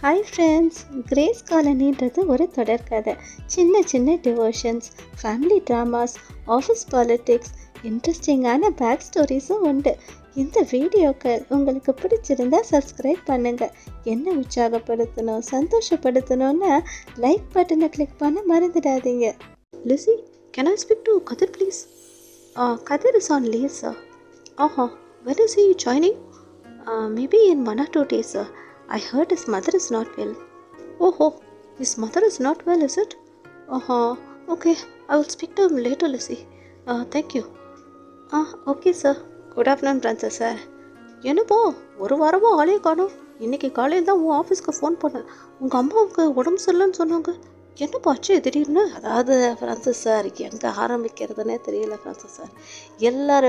Hi friends, grace காலனின்றது ஒரு தொடர்கதை. சின்ன சின்ன devotions, family dramas, office politics, இன்ட்ரெஸ்டிங்கான பேக் ஸ்டோரிஸும் உண்டு. இந்த வீடியோக்கள் உங்களுக்கு பிடிச்சிருந்தா சப்ஸ்கிரைப் பண்ணுங்கள். என்ன உற்சாகப்படுத்தணும், சந்தோஷப்படுத்தணும்னா லைக் பட்டனை கிளிக் பண்ண மறந்துடாதீங்க. Lucy, can I speak to Kathir please? Kathir is on leave sir. when is he joining? Maybe in 1 or 2 days, sir. I heard his mother is not well. Oh, his mother is not well, is it? Okay. I will speak to him later, Lucy. Thank you. Okay, sir. Good afternoon, Francis, sir. என்னப்போ ஒரு வாரமாக ஆளே காணோம். இன்றைக்கி காலையில் தான் உன் ஆஃபீஸ்க்கு phone பண்ணேன். உங்கள் அம்மாவுக்கு உடம்பு சரியில்லைன்னு சொன்னாங்க. என்னப்பாச்சு திடீர்னு? அதாவது ஃப்ரான்சிஸ் சார், எங்கே ஆரம்பிக்கிறதுனே தெரியல ஃப்ரான்சிஸ் சார். எல்லார்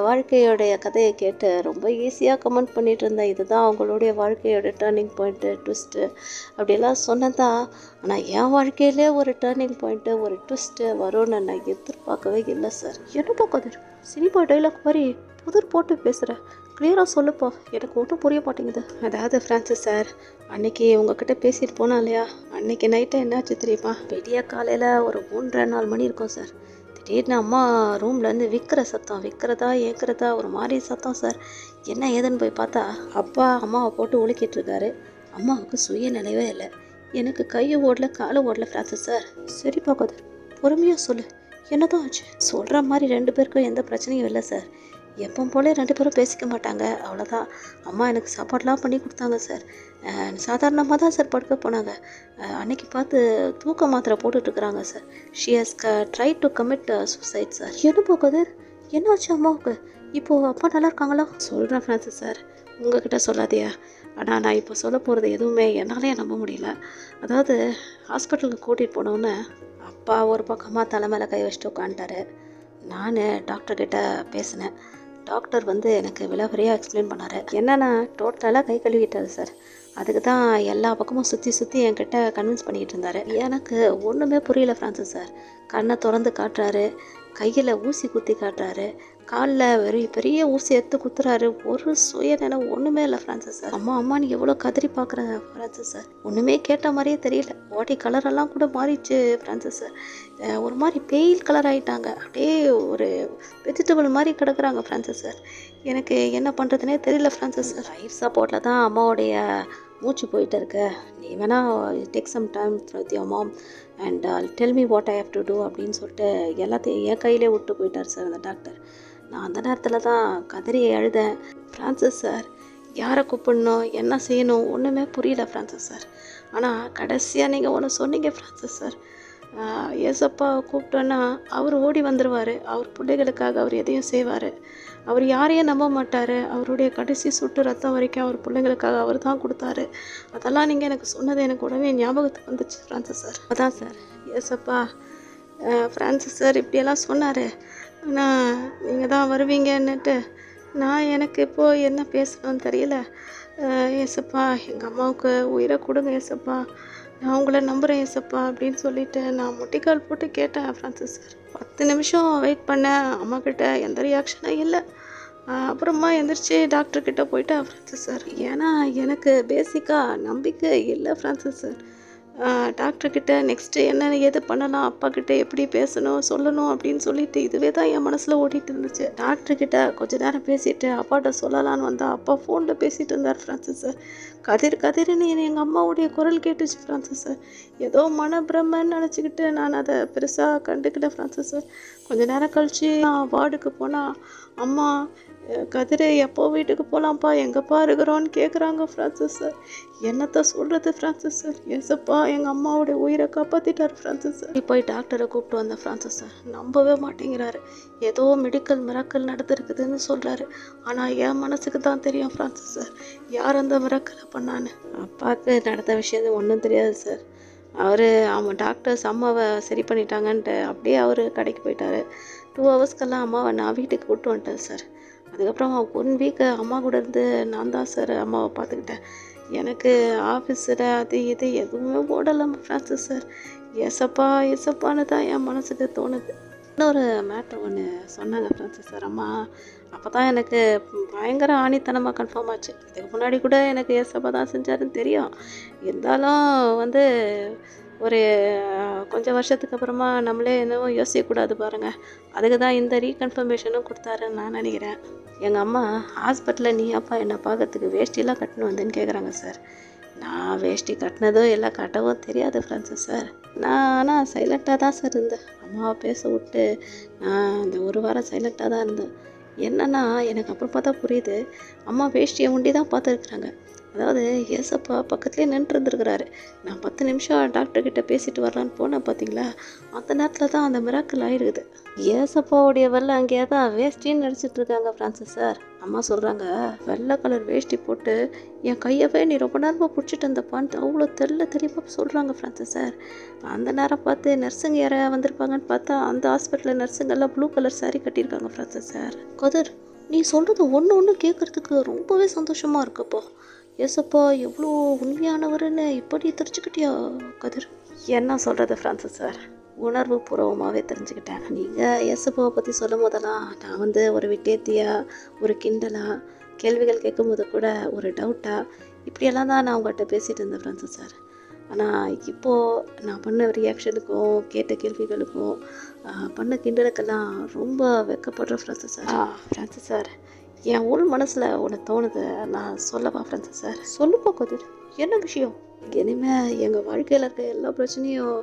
வாழ்க்கையோடைய கதையை கேட்டு ரொம்ப ஈஸியாக கமெண்ட் பண்ணிகிட்டு இருந்தேன். இதுதான் அவங்களுடைய வாழ்க்கையோட டேர்னிங் பாயிண்ட்டு, ட்விஸ்ட்டு அப்படியெல்லாம் சொன்னதான். ஆனால் என் வாழ்க்கையிலே ஒரு டேர்னிங் பாயிண்ட்டு, ஒரு ட்விஸ்ட்டு வரும்னு நான் எதிர்பார்க்கவே இல்லை சார். என்னப்பா கதிர், சினிமா டைலாக் மாதிரி புதிர் போட்டு பேசுகிறேன். கிளியராக சொல்லுப்பா, எனக்கு ஒன்றும் புரிய மாட்டேங்குது. அதாவது ஃப்ரான்சிஸ் சார், அன்றைக்கி உங்ககிட்ட பேசிட்டு போனா இல்லையா, அன்றைக்கி நைட்டு என்னாச்சு தெரியுமா? விடிய காலையில் ஒரு 3-4 மணி இருக்கும் சார். திடீர்னு அம்மா ரூம்லேருந்து விற்கிறதா ஏற்கிறதா ஒரு மாதிரி சத்தம் சார். என்ன ஏதுன்னு போய் பார்த்தா அப்பா அம்மாவை போட்டு உலுக்கிட்டு இருக்காரு. அம்மாவுக்கு சுய நினைவே இல்லை. எனக்கு கையை ஓடல, காலை ஓடல ஃப்ரான்சிஸ் சார். சரிப்பா கதிர், பொறுமையாக சொல்லு, என்னதான் ஆச்சு? சொல்கிற மாதிரி 2 பேருக்கும் எந்த பிரச்சனையும் இல்லை சார். எப்போ போல 2 பேரும் பேசிக்க மாட்டாங்க, அவ்வளோதான். அம்மா எனக்கு சாப்பாடெலாம் பண்ணி கொடுத்தாங்க சார். சாதாரணமாக தான் சார் படுக்க போனாங்க. அன்னைக்கு பார்த்து தூக்க மாத்திரை போட்டுட்ருக்குறாங்க sir. She has try to commit suicide sir. என்ன போகுது? என்னாச்சு அம்மாவுக்கு? இப்போது அப்பா நல்லா இருக்காங்களா? சொல்கிறேன் ஃப்ரான்சிஸ் சார், உங்ககிட்ட சொல்லாதையா. ஆனால் நான் இப்போ சொல்ல போகிறது எதுவுமே என்னாலே நம்ப முடியல. அதாவது ஹாஸ்பிட்டலுக்கு கூட்டிகிட்டு போனோன்னே அப்பா ஒரு பக்கமாக தலை மேலே கை வச்சுட்டு உட்காந்துட்டாரு. நான் டாக்டர்கிட்ட பேசினேன். டாக்டர் எனக்கு விலாவரியாக எக்ஸ்பிளைன் பண்ணார். என்னென்னா டோட்டலாக கை கழுவிட்டார் சார். அதுக்கு தான் எல்லா பக்கமும் சுற்றி என்கிட்ட கன்வின்ஸ் பண்ணிக்கிட்டு இருந்தார். எனக்கு ஒன்றுமே புரியல ஃப்ரான்சிஸ் சார். கண்ணை திறந்து காட்டுறாரு, கையில் ஊசி குத்தி காட்டுறாரு, காலில் பெரிய ஊசி எடுத்து குத்துறாரு. ஒரு சுயநிலம் ஒன்றுமே இல்லை ஃப்ரான்சிஸ் சார். அம்மான்னு எவ்வளோ கதறி பார்க்குறேங்க ஃப்ரான்சிஸ் சார். ஒன்றுமே கேட்ட மாதிரியே தெரியல. பாடி கலரெல்லாம் கூட மாறிடுச்சு ஃப்ரான்சிஸ் சார். ஒரு மாதிரி பெயில் கலர் ஆகிட்டாங்க. அப்படியே ஒரு வெஜிடபிள் மாதிரி கிடக்குறாங்க ஃப்ரான்சிஸ் சார். எனக்கு என்ன பண்ணுறதுனே தெரியல ஃப்ரான்சிஸ் சார். லைஃப் சப்போர்ட்டில் தான் அம்மாவுடைய மூச்சு போயிட்டு இருக்க. நீ வேணால் take some time with your mom and tell me what I have to do அப்படின்னு சொல்லிட்டு எல்லாத்தையும் என் கையிலே விட்டு போயிட்டார் சார் அந்த டாக்டர். நான் அந்த நேரத்தில் தான் கதறி அழுதேன். ஃப்ரான்சிஸ் சார், யாரை கூப்பிடணும், என்ன செய்யணும் ஒன்றுமே புரியல ஃப்ரான்சிஸ் சார். ஆனால் கடைசியாக நீங்கள் ஒன்று சொன்னீங்க ஃப்ரான்சிஸ் சார். ஏசப்பா கூப்பிட்டோன்னா அவர் ஓடி வந்துடுவார். அவர் பிள்ளைகளுக்காக அவர் எதையும் செய்வார். அவர் யாரையும் நம்ப மாட்டார். அவருடைய கடைசி சொட்டு ரத்தம் வரைக்கும் அவர் பிள்ளைங்களுக்காக அவர் தான் கொடுத்தாரு. அதெல்லாம் நீங்கள் எனக்கு சொன்னது எனக்கு உடனே ஞாபகத்துக்கு வந்துச்சு ஃப்ரான்சிஸ் சார். அதான் சார், ஏசப்பா ஃப்ரான்சிஸ் சார் இப்படியெல்லாம் சொன்னார். ஆனால் நீங்கள் தான் வருவீங்கன்னுட்டு எனக்கு இப்போது என்ன பேசணும்னு தெரியல. ஏசப்பா, எங்கள் அம்மாவுக்கு உயிரை கொடுங்க ஏசப்பா, நான் உங்களை நம்புகிறேன் ஏசப்பா அப்படின்னு சொல்லிட்டு நான் முட்டிக்கால் போட்டு கேட்டேன் ஃப்ரான்சிஸ் சார். 10 நிமிஷம் வெயிட் பண்ணேன். அம்மாக்கிட்ட எந்த ரியாக்ஷனும் இல்லை. அப்புறமா எந்திரிச்சு டாக்டர்கிட்ட போயிட்டேன் ஃப்ரான்சிஸ் சார். ஏன்னா எனக்கு பேசிக்காக நம்பிக்கை இல்லை ஃப்ரான்சிஸ் சார். டாக்டர்கிட்ட நெக்ஸ்ட்டு என்ன எது பண்ணலாம், அப்பாக்கிட்ட எப்படி பேசணும் சொல்லணும் அப்படின்னு சொல்லிட்டு இதுவே தான் என் மனசில் ஓடிட்டு இருந்துச்சு. டாக்டர்கிட்ட கொஞ்ச நேரம் பேசிவிட்டு அப்பாட்ட சொல்லலான்னு வந்தால் அப்பா ஃபோனில் பேசிகிட்டு இருந்தார் ஃப்ரான்சிஸ் சார். கதிர்னு எங்கள் அம்மாவுடைய குரல் கேட்டுச்சு ஃப்ரான்சிஸ் சார். ஏதோ மனப்பிரமன்னு நினச்சிக்கிட்டு நான் அதை பெருசாக கண்டுக்கல ஃப்ரான்சிஸ் சார். கொஞ்ச நேரம் கழித்து நான் வார்டுக்கு போனால் அம்மா, கதிர் எப்போ வீட்டுக்கு போகலாம்ப்பா, எங்கேப்பா இருக்கிறோன்னு கேட்குறாங்க ஃப்ரான்சிஸ் சார். என்னத்தை சொல்கிறது ஃப்ரான்சிஸ் சார். ஏசப்பா எங்கள் அம்மாவோடைய உயிரை காப்பாற்றிட்டார் ஃப்ரான்சிஸ் சார். போய் டாக்டரை கூப்பிட்டு வந்தேன் ஃப்ரான்சிஸ் சார். நம்பவே மாட்டேங்கிறாரு. ஏதோ மெடிக்கல் மிராக்கல் நடந்திருக்குதுன்னு சொல்கிறாரு. ஆனால் என் மனசுக்கு தான் தெரியும் ஃப்ரான்சிஸ் சார், யார் அந்த மிராக்கலை பண்ணான்னு. அப்பாவுக்கு நடந்த விஷயம் ஒன்றும் தெரியாது சார். டாக்டர்ஸ் அம்மாவை சரி பண்ணிட்டாங்கன்ட்டு அப்படியே அவர் கடைக்கு போயிட்டார். 2 ஹவர்ஸ்க்கெல்லாம் அம்மாவை நான் வீட்டுக்கு கூப்பிட்டு வந்துட்டேன் சார். அதுக்கப்புறம் 1 வீக் அம்மா கூட இருந்து நான் தான் சார் அம்மாவை பார்த்துக்கிட்டேன். எனக்கு ஆஃபீஸில் அது இது எதுவுமே ஓடலை ஃப்ரான்சிஸ் சார். ஏசப்பான்னு தான் என் மனசுக்கு தோணுது. இன்னொரு மேட்ரு ஒன்று சொன்னாங்க ஃப்ரான்சிஸ் சார் அம்மா. அப்போ தான் எனக்கு பயங்கர ஆணித்தனமாக கன்ஃபார்ம் ஆச்சு. இதுக்கு முன்னாடி கூட எனக்கு ஏசப்பா தான் செஞ்சாருன்னு தெரியும். இருந்தாலும் வந்து ஒரு கொஞ்சம் வருஷத்துக்கு அப்புறமா நம்மளே இன்னும் யோசிக்கக்கூடாது பாருங்கள். அதுக்கு தான் இந்த ரீகன்ஃபர்மேஷனும் கொடுத்தாருன்னு நான் நினைக்கிறேன். எங்கள் அம்மா ஹாஸ்பிட்டலில் நீ அப்பா என்னை பார்க்கறதுக்கு வேஷ்டிலாம் கட்டணும் வந்தேன்னு கேட்குறாங்க சார். நான் வேஷ்டி கட்டினதும் எல்லாம் கட்டவும் தெரியாது ஃப்ரான்சிஸ் சார். நான் ஆனால் சைலண்ட்டாக தான் சார் இருந்தேன். அம்மாவை பேச விட்டு நான் அந்த ஒரு வாரம் சைலண்ட்டாக தான் இருந்தேன். என்னென்னா எனக்கு அப்புறம் பார்த்தா புரியுது, அம்மா வேஷ்டியை ஒண்டி தான் பார்த்துருக்குறாங்க. அதாவது ஏசப்பா பக்கத்துலேயே நின்றுருந்துருக்கிறாரு. நான் 10 நிமிஷம் டாக்டர்கிட்ட பேசிட்டு வரலான்னு போனேன் பார்த்தீங்களா, அந்த நேரத்தில் தான் அந்த மிராக்கிள் ஆகிருக்குது. ஏசப்பாவுடைய வெள்ளை அங்கேயே தான் வேஷ்டின்னு நடிச்சிட்டு இருக்காங்க ஃப்ரான்சிஸ் சார். அம்மா சொல்கிறாங்க, வெள்ளை கலர் வேஷ்டி போட்டு என் கையவே நீ ரொம்ப நேரமாக பிடிச்சிட்டு இருந்தப்பான்ட்டு அவ்வளோ தெளிவாக சொல்கிறாங்க ஃப்ரான்சிஸ் சார். அந்த நேரம் பார்த்து நர்ஸுங்க யாராவது வந்திருப்பாங்கன்னு பார்த்தா அந்த ஹாஸ்பிட்டலில் நர்ஸுங்கெல்லாம் ப்ளூ கலர் சாரீ கட்டியிருக்காங்க ஃப்ரான்சிஸ் சார். கதிர், நீ சொல்கிறது ஒன்று கேட்குறதுக்கு ரொம்பவே சந்தோஷமாக இருக்குப்பா. ஏசப்பா எவ்வளோ உண்மையானவர்னு இப்படி தெரிஞ்சுக்கிட்டியா கதிர்? என்ன சொல்கிறது ஃப்ரான்சிஸ் சார், உணர்வு பூர்வமாகவே தெரிஞ்சுக்கிட்டேன். நீங்கள் ஏசப்பாவை பற்றி சொல்லும் போதெல்லாம் நான் வந்து ஒரு விட்டேத்தியா, ஒரு கிண்டலா, கேள்விகள் கேட்கும்போது கூட ஒரு டவுட்டா, இப்படியெல்லாம் தான் நான் உங்கள்கிட்ட பேசிகிட்டு இருந்தேன் ஃப்ரான்சிஸ் சார். ஆனால் இப்போது நான் பண்ண ரியாக்ஷனுக்கும் கேட்ட கேள்விகளுக்கும் பண்ண கிண்டலுக்கெல்லாம் ரொம்ப வெட்கப்படுறேன் ஃப்ரான்சிஸ் சார். ஃப்ரான்சிஸ் சார், என் உள் மனசில் ஒன்று தோணுது, நான் சொல்லவா ஃப்ரான்சிஸ் சார்? சொல்லுப்பா கதிர், என்ன விஷயம்? இனிமேல் எங்கள் வாழ்க்கையில் இருக்க எல்லா பிரச்சனையும்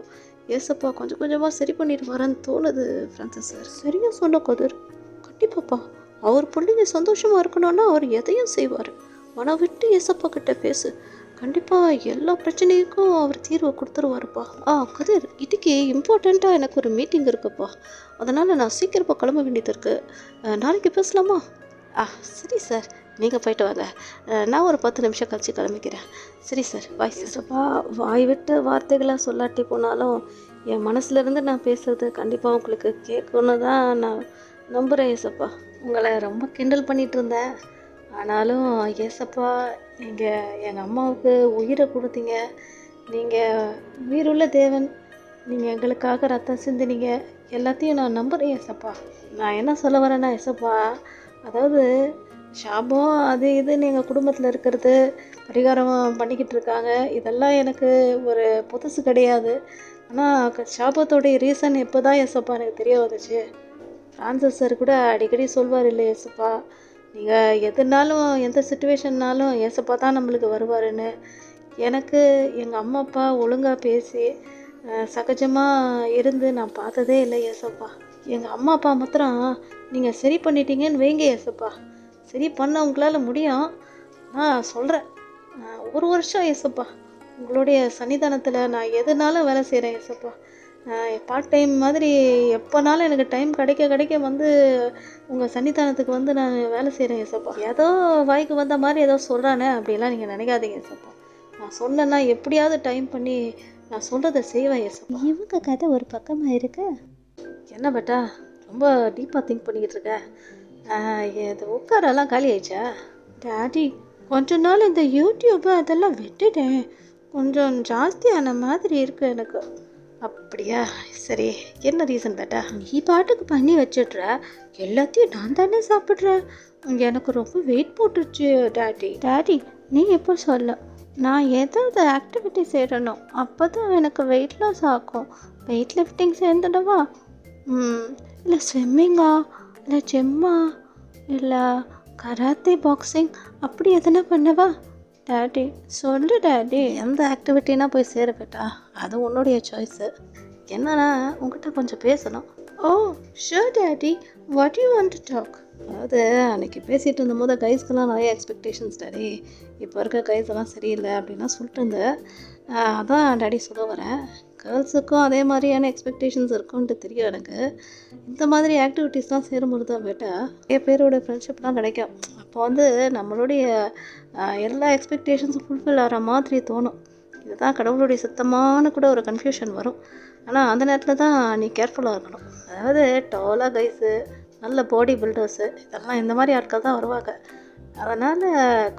ஏசப்பா கொஞ்சம் கொஞ்சமாக சரி பண்ணிட்டு வரேன்னு தோணுது ஃப்ரான்சிஸ் சார். சரியா சொன்ன கதிர், கண்டிப்பாப்பா. அவர் பிள்ளைங்க சந்தோஷமாக இருக்கணும்னா அவர் எதையும் செய்வார். மனம் விட்டு ஏசப்பா கிட்ட பேசு, கண்டிப்பாக எல்லா பிரச்சனைக்கும் அவர் தீர்வை கொடுத்துருவாருப்பா. கதிர், இதுக்கு இம்பார்ட்டண்ட்டாக எனக்கு ஒரு மீட்டிங் இருக்குப்பா. அதனால் நான் சீக்கிரமாக கிளம்ப வேண்டியது இருக்குது. நாளைக்கு பேசலாமா? சரி சார், நீங்கள் போயிட்டு வாங்க. நான் ஒரு 10 நிமிஷம் கழிச்சு கிளம்பிக்கிறேன். சரி சார், பாய் ஏசப்பா. வாய் விட்டு வார்த்தைகளாக சொல்லாட்டி போனாலும் என் மனசுலேருந்து நான் பேசுறது கண்டிப்பாக உங்களுக்கு கேட்கணுன்னு தான் நான் நம்புகிறேன் ஏசப்பா. உங்களை ரொம்ப கிண்டல் பண்ணிகிட்டு இருந்தேன். ஆனாலும் ஏசப்பா, நீங்கள் எங்கள் அம்மாவுக்கு உயிரை கொடுத்தீங்க. நீங்கள் உயிருள்ள தேவன். நீங்கள் எங்களுக்காக ரத்தம் சிந்தினீங்க. எல்லாத்தையும் நான் நம்புகிறேன் ஏசப்பா. நான் என்ன சொல்ல வரேன்னா ஏசப்பா, அதாவது சாபம் அது இதுன்னு எங்கள் குடும்பத்தில் இருக்கிறது பரிகாரம் பண்ணிக்கிட்டு இருக்காங்க. இதெல்லாம் எனக்கு ஒரு புதுசு கிடையாது. ஆனால் சாபத்தோடைய ரீசன் எப்போ தான் ஏசப்பா எனக்கு தெரிய வந்துச்சு. ஃப்ரான்சிஸ் சார் கூட அடிக்கடி சொல்வார் இல்லை ஏசப்பா, நீங்கள் எதுனாலும் எந்த சுச்சுவேஷன்னாலும் ஏசப்பா தான் நம்மளுக்கு வருவாருன்னு. எனக்கு எங்கள் அம்மா அப்பா ஒழுங்காக பேசி சகஜமாக இருந்து நான் பார்த்ததே இல்லை ஏசப்பா. எங்கள் அம்மா அப்பா மாத்திரம் நீங்கள் சரி பண்ணிட்டீங்கன்னு வைங்க ஏசப்பா. சரி பண்ண உங்களால் முடியும். நான் சொல்கிறேன், 1 வருஷம் ஏசப்பா உங்களுடைய சன்னிதானத்தில் நான் எதுனாலும் வேலை செய்கிறேன் ஏசப்பா. பார்ட் டைம் மாதிரி எப்போனாலும் எனக்கு டைம் கிடைக்க வந்து உங்கள் சன்னிதானத்துக்கு வந்து நான் வேலை செய்கிறேன் ஏசப்பா. ஏதோ வாய்க்கு வந்த மாதிரி ஏதோ சொல்கிறானே அப்படிலாம் நீங்கள் நினைக்காதீங்க ஏசப்பா. நான் சொன்னேன்னா எப்படியாவது டைம் பண்ணி நான் சொல்கிறத செய்வேன் ஏசப்பா. இவங்க கதை ஒரு பக்கமாக இருக்கு. என்ன பேட்டா, ரொம்ப டீப்பாக திங்க் பண்ணிக்கிட்டு இருக்க? இது உட்காரெல்லாம் காலி ஆயிடுச்சா? டாடி, கொஞ்ச நாள் இந்த யூடியூப்பு அதெல்லாம் விட்டுட்டேன். கொஞ்சம் ஜாஸ்தியான மாதிரி இருக்கு எனக்கு. அப்படியா? சரி, என்ன ரீசன் பேட்டா? நீ பாட்டுக்கு பண்ணி வச்சிடுற, எல்லாத்தையும் நான் தானே சாப்பிட்றேன். எனக்கு ரொம்ப வெயிட் போட்டுருச்சு டாடி. டாடி, நீ எப்போ சொல்ல, நான் ஏதாவது ஆக்டிவிட்டி செய்யணும், அப்போ தான் எனக்கு வெயிட் லாஸ் ஆகும். வெயிட் லிஃப்டிங் சேர்ந்துடவா? இல்லை ஸ்விம்மிங்கா, இல்லை ஜிம்மா, இல்லை கராத்தே, பாக்ஸிங், அப்படி எதனா பண்ணவா? டாடி சொல்லு டாடி. எந்த ஆக்டிவிட்டினா போய் சேர பேட்டா, அது உன்னுடைய சாய்ஸு. என்னன்னா உங்கள்கிட்ட கொஞ்சம் பேசணும். Oh sure daddy, what you want to talk? அதாவது அன்றைக்கி பேசிகிட்டு இருந்தபோது கைஸ்க்கெல்லாம் நிறைய எக்ஸ்பெக்டேஷன்ஸ் டாடி. இப்போ இருக்க கைஸ் எல்லாம் சரியில்லை அப்படின்லாம் சொல்லிட்டு இருந்தேன். அதான் டாடி சொல்ல வரேன், கேர்ள்ஸுக்கும் அதே மாதிரியான எக்ஸ்பெக்டேஷன்ஸ் இருக்குன்ட்டு தெரியும் எனக்கு. இந்த மாதிரி ஆக்டிவிட்டீஸ்லாம் சேரும்போது தான் பேட்டா நிறைய பேரோட ஃப்ரெண்ட்ஷிப்லாம் கிடைக்கும். அப்போ வந்து நம்மளுடைய எல்லா எக்ஸ்பெக்டேஷன்ஸும் ஃபுல்ஃபில் ஆகிற மாதிரி தோணும். இதுதான் கடவுளுடைய சுத்தமான கூட ஒரு கன்ஃபியூஷன் வரும். ஆனால் அந்த நேரத்தில் தான் நீ கேர்ஃபுல்லாக இருக்கணும். அதாவது டாலாக கைஸு, நல்ல பாடி பில்டர்ஸு, இதெல்லாம் இந்த மாதிரி ஆட்கள் தான் வருவாங்க. அதனால்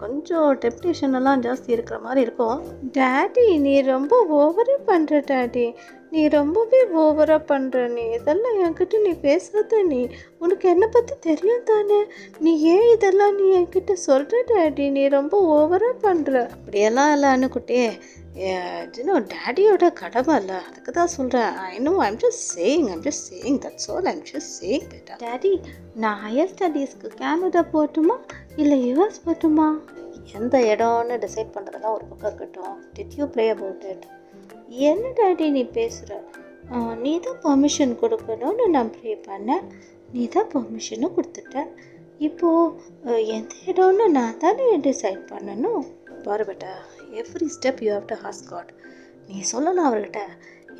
கொஞ்சம் டெம்ப்டேஷன் எல்லாம் ஜாஸ்தி இருக்கிற மாதிரி இருக்கும். டாடி, நீ ரொம்ப ஓவரே பண்ணுற டாடி. நீ ரொம்பவே ஓவராக பண்ணுற. நீ இதெல்லாம் என்கிட்ட நீ பேசாத. நீ உனக்கு என்னை பற்றி தெரியும் தானே. நீ ஏன் இதெல்லாம் நீ என்கிட்ட சொல்கிற டேடி? நீ ரொம்ப ஓவராக பண்ணுற. அப்படியெல்லாம் இல்லை அண்ணுக்குட்டி. இன்னும் டேடியோட கடமை இல்லை, அதுக்கு தான் சொல்கிறேன். I'm just saying that's all. I'm just saying பேட்டா. டேடி, நான் ஹையர் ஸ்டடீஸ்க்கு கேனடா போகட்டுமா இல்லை யூஎஸ் போகட்டுமா? எந்த இடம்னு டிசைட் பண்ணுறதெல்லாம் ஒரு பக்கம் இருக்கட்டும். Did you pray about it? என்ன டேடி நீ பேசுகிற? நீ தான் பர்மிஷன் கொடுக்கணும்னு நான் ப்ரே பண்ணேன். நீ தான் பர்மிஷனும் கொடுத்துட்ட. இப்போது எந்த இடம்னு நான் தானே டிசைட் பண்ணணும். பாரு பேட்டா, every step you have to ask God. நீ சொல்லலாம் அவர்கிட்ட,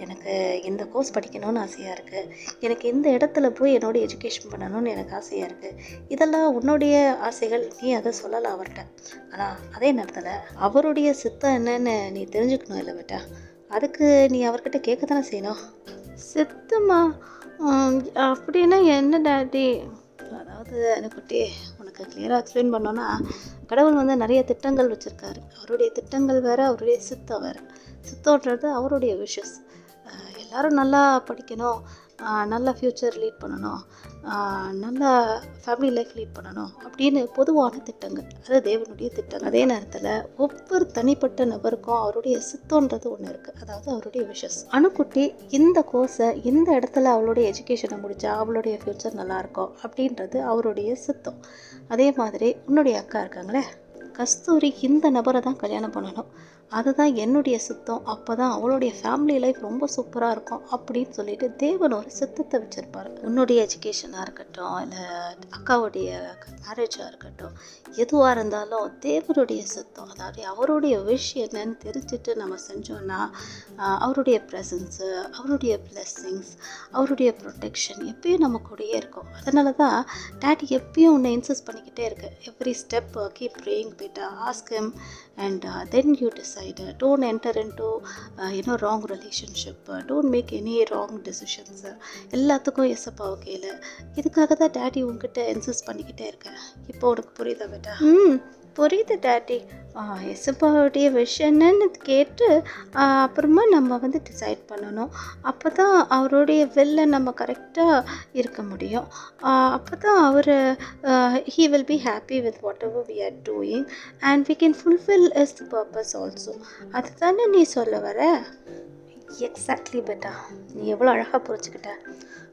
எனக்கு இந்த கோர்ஸ் படிக்கணும்னு ஆசையாக இருக்குது, எனக்கு இந்த இடத்துல போய் என்னோடய எஜுகேஷன் பண்ணணும்னு எனக்கு ஆசையாக இருக்குது. இதெல்லாம் உன்னுடைய ஆசைகள், நீ அதை சொல்லலாம் அவர்கிட்ட. ஆனால் அதே நேரத்தில் அவருடைய சித்தம் என்னன்னு நீ தெரிஞ்சுக்கணும் இல்லை பேட்டா. அதுக்கு நீ அவர்கிட்ட கேட்க தானே செய்யணும். சித்தமா? அப்படின்னா என்ன டேடி? அதாவது அனுக்குட்டி, உனக்கு கிளியராக எக்ஸ்பிளைன் பண்ணோன்னா, கடவுள் வந்து நிறைய திட்டங்கள் வச்சுருக்காரு. அவருடைய திட்டங்கள் வேறு, அவருடைய சித்தம் வேறு. சித்தம்ன்றது அவருடைய விஷஸ். எல்லோரும் நல்லா படிக்கணும், நல்ல ஃப்யூச்சர் லீட் பண்ணணும், நல்ல ஃபேமிலி லைஃப் லீட் பண்ணணும் அப்படின்னு பொதுவான திட்டங்கள். அது தேவனுடைய திட்டம். அதே நேரத்தில் ஒவ்வொரு தனிப்பட்ட நபருக்கும் அவருடைய சித்தம்ன்றது ஒன்று இருக்குது, அதாவது அவருடைய விஷஸ். அணுக்குட்டி இந்த கோர்ஸை இந்த இடத்துல அவளுடைய எஜுகேஷனை முடித்தா அவளுடைய ஃப்யூச்சர் நல்லாயிருக்கும் அப்படின்றது அவருடைய சித்தம். அதே மாதிரி உன்னுடைய அக்கா இருக்காங்களே கஸ்தூரி, இந்த நபரை தான் கல்யாணம் பண்ணணும், அதுதான் என்னுடைய சித்தம். அப்போ தான் அவளுடைய ஃபேமிலி லைஃப் ரொம்ப சூப்பராக இருக்கும் அப்படின்னு சொல்லிட்டு தேவன் ஒரு சித்தத்தை வச்சுருப்பார். உன்னுடைய எஜுகேஷனாக இருக்கட்டும், இல்லை அக்காவுடைய மேரேஜாக இருக்கட்டும், எதுவாக இருந்தாலும் தேவனுடைய சித்தம், அதாவது அவருடைய விஷ் என்னன்னு தெரிஞ்சுட்டு நம்ம செஞ்சோன்னா அவருடைய ப்ரெசன்ஸு, அவருடைய பிளெஸ்ஸிங்ஸ், அவருடைய ப்ரொடெக்ஷன் எப்பயும் நம்ம கூடயே இருக்கும். அதனால தான் டேடி எப்பயும் உன்னை இன்சிஸ்ட் பண்ணிக்கிட்டே இருக்கு. எவ்ரி ஸ்டெப் கீப் ப்ரேயிங் பேட்டா, ask him and then you decide. Don't enter into wrong relationship. Don't make any wrong decisions. எல்லாத்துக்கும் எஸ்அப்பாவை கேளு. இதுக்காக தான் டேடி உங்ககிட்ட இன்சிஸ்ட் பண்ணிக்கிட்டே இருக்கேன். இப்போ உனக்கு புரியுதா பேட்டா? புரியுது டேடி. எஸ்அப்பாவுடைய விஷயம் என்னன்னு கேட்டு அப்புறமா நம்ம வந்து டிசைட் பண்ணணும். அப்போ தான் அவருடைய வெளில நம்ம கரெக்டாக இருக்க முடியும். அப்போ தான் அவர் he will be happy with whatever we are doing and we can fulfill his purpose also. அதுதானே நீ சொல்ல வர? எக்ஸாக்ட்லி பேட்டா, நீ எவ்வளோ அழகாக புரிஞ்சுக்கிட்ட.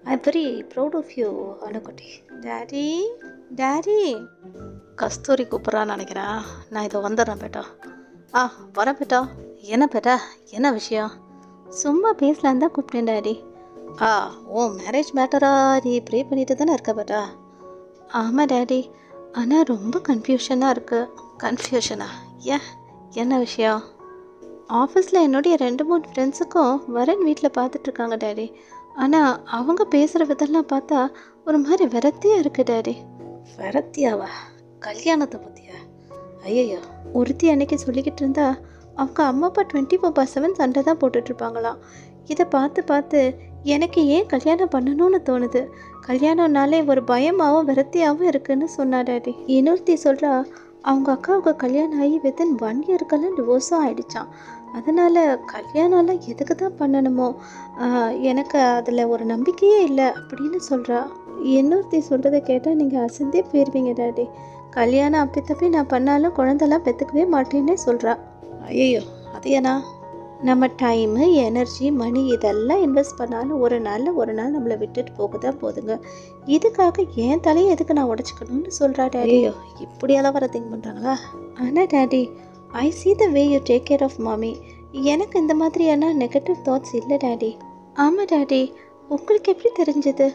I am very proud of you அனுக்குட்டி. டேடி கஸ்தூரி கூப்பிட்றான்னு நினைக்கிறேன். நான் இதை வந்துடுறேன் பேட்டா. வரேன் பேட்டா. என்ன பேட்டா, என்ன விஷயம்? சும்மா பேசலான்னு தான் கூப்பிட்டேன் டேடி. ஓ மேரேஜ் மேட்டராக நீ ப்ரே பண்ணிட்டு தானே இருக்க பேட்டா? ஆமாம் டேடி, ஆனால் ரொம்ப கன்ஃபியூஷனாக இருக்குது. கன்ஃபியூஷனா? என்ன விஷயம்? ஆஃபீஸில் என்னுடைய 2-3 ஃப்ரெண்ட்ஸுக்கும் வரன் வீட்டில் பார்த்துட்ருக்காங்க டேடி. ஆனால் அவங்க பேசுகிற விதெல்லாம் பார்த்தா ஒரு மாதிரி விரக்தியாக இருக்குது டேடி. விரக்தியாவா? கல்யாணத்தை பற்றியா? ஐயோ, ஒருத்தி அன்னைக்கு சொல்லிக்கிட்டு இருந்தா அவங்க அம்மா அப்பா 24/7 சண்டை தான் போட்டுட்ருப்பாங்களாம். இதை பார்த்து எனக்கு ஏன் கல்யாணம் பண்ணணும்னு தோணுது. கல்யாணம்னாலே ஒரு பயமாகவும் விரக்தியாகவும் இருக்குன்னு சொன்னா டேடி. இன்னொருத்தி சொல்கிறா அவங்க அக்காவுக்கு கல்யாணம் ஆகி வித்தின் 1 இயர்க்கெல்லாம் டிவோர்ஸும் ஆகிடுச்சான். அதனால் கல்யாணம்லாம் எதுக்கு தான் பண்ணணுமோ, எனக்கு அதில் ஒரு நம்பிக்கையே இல்லை அப்படின்னு சொல்கிறா. இன்னொருத்தி சொல்கிறத கேட்டால் நீங்கள் அசந்தே போயிடுவீங்க டேடி. கல்யாணம் அப்படி தப்பி நான் பண்ணாலும் குழந்தெல்லாம் பெற்றுக்கவே மாட்டேன்னே சொல்கிறா. ஐயோ, அது ஏன்னா நம்ம டைமு, எனர்ஜி, மணி இதெல்லாம் இன்வெஸ்ட் பண்ணாலும் ஒரு நாள் நம்மளை விட்டுட்டு போக தான் போதுங்க. இதுக்காக என் தலையை எதுக்கு நான் உடச்சிக்கணும்னு சொல்கிறா டேடி. ஐயோ, இப்படியெல்லாம் வர திங்க் பண்ணுறாங்களா? ஆனால் daddy, I see the way you take care of mommy. எனக்கு இந்த மாதிரியான நெகட்டிவ் தாட்ஸ் இல்லை டேடி. ஆமாம் டேடி, உங்களுக்கு எப்படி தெரிஞ்சது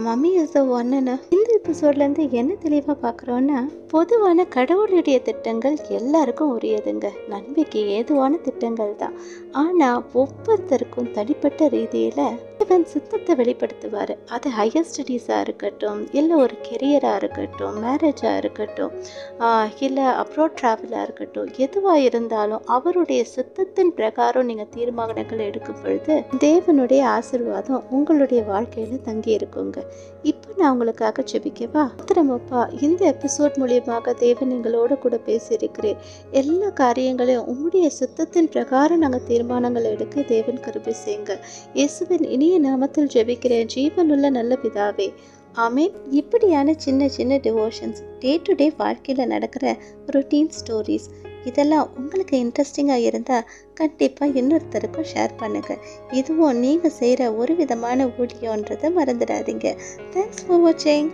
மம்மி இஸ் த ஒன்னு? இந்த எபிசோட்லேருந்து என்ன தெளிவாக பார்க்குறோன்னா, பொதுவான கடவுளுடைய திட்டங்கள் எல்லாருக்கும் உரியதுங்க, நன்மைக்கு ஏதுவான திட்டங்கள் தான். ஆனால் ஒவ்வொருத்தருக்கும் தனிப்பட்ட ரீதியில் தேவன் சித்தத்தை வெளிப்படுத்துவார். அது ஹையர் ஸ்டடீஸாக இருக்கட்டும், இல்லை ஒரு கெரியராக இருக்கட்டும், மேரேஜாக இருக்கட்டும், இல்லை அப்ராட் ட்ராவலாக இருக்கட்டும், எதுவாக இருந்தாலும் அவருடைய சித்தத்தின் பிரகாரம் நீங்கள் தீர்மானங்கள் எடுக்கும் பொழுது தேவனுடைய ஆசீர்வாதம் உங்களுடைய வாழ்க்கையில் தங்கி இருக்குங்க. இப்போ நான் உங்களுக்காக ஜெபிக்கவா? உத்தரமப்பா, இந்த எபிசோட் மூலியமாக தேவன் எங்களோட கூட பேசியிருக்கிறேன். எல்லா காரியங்களையும் உம்முடைய சித்தத்தின் பிரகாரம் நாங்கள் தீர்மானங்கள் எடுக்க தேவன் கிருபை செய்யுங்க. இயேசுவின் இனிய நாமத்தில் ஜெபிக்கிறேன் ஜீவனுள்ள நல்ல பிதாவே, ஆமீன். இப்படியான சின்ன சின்ன டிவோஷன்ஸ், டே டு டே வாழ்க்கையில் நடக்கிற ரொட்டீன் ஸ்டோரிஸ், இதெல்லாம் உங்களுக்கு இன்ட்ரெஸ்டிங்காக இருந்தால் கண்டிப்பாக இன்னொருத்தருக்கும் ஷேர் பண்ணுங்கள். இதுவும் நீங்கள் செய்கிற ஒரு விதமான ஊழியன்றதை மறந்துடாதீங்க. தேங்க்ஸ் ஃபார் வாட்சிங்.